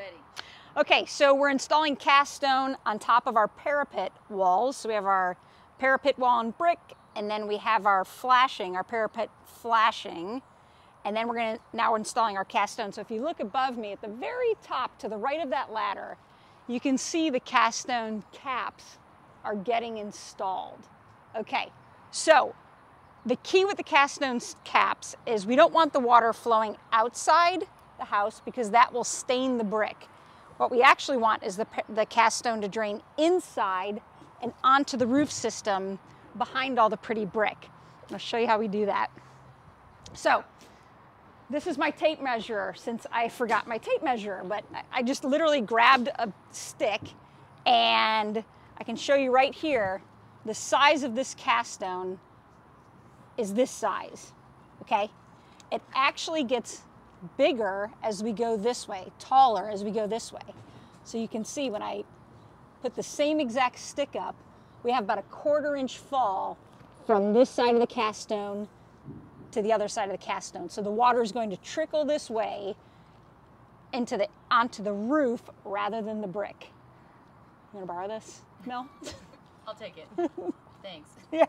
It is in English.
ready. Okay, so we're installing cast stone on top of our parapet walls. So we have our parapet wall and brick, and then we have our flashing, our parapet flashing. And then now we're installing our cast stone. So if you look above me at the very top to the right of that ladder, you can see the cast stone caps are getting installed. Okay, so the key with the cast stone caps is we don't want the water flowing outside the house because that will stain the brick. What we actually want is the cast stone to drain inside and onto the roof system behind all the pretty brick. I'll show you how we do that. So this is my tape measure, since I forgot my tape measure, but I just literally grabbed a stick, and I can show you right here, the size of this cast stone is this size, okay? It actually gets bigger as we go this way, taller as we go this way. So you can see when I put the same exact stick up, we have about a 1/4 inch fall from this side of the cast stone to the other side of the cast stone. So the water is going to trickle this way onto the roof rather than the brick. You want to borrow this, Mel? I'll take it. Thanks. Yeah.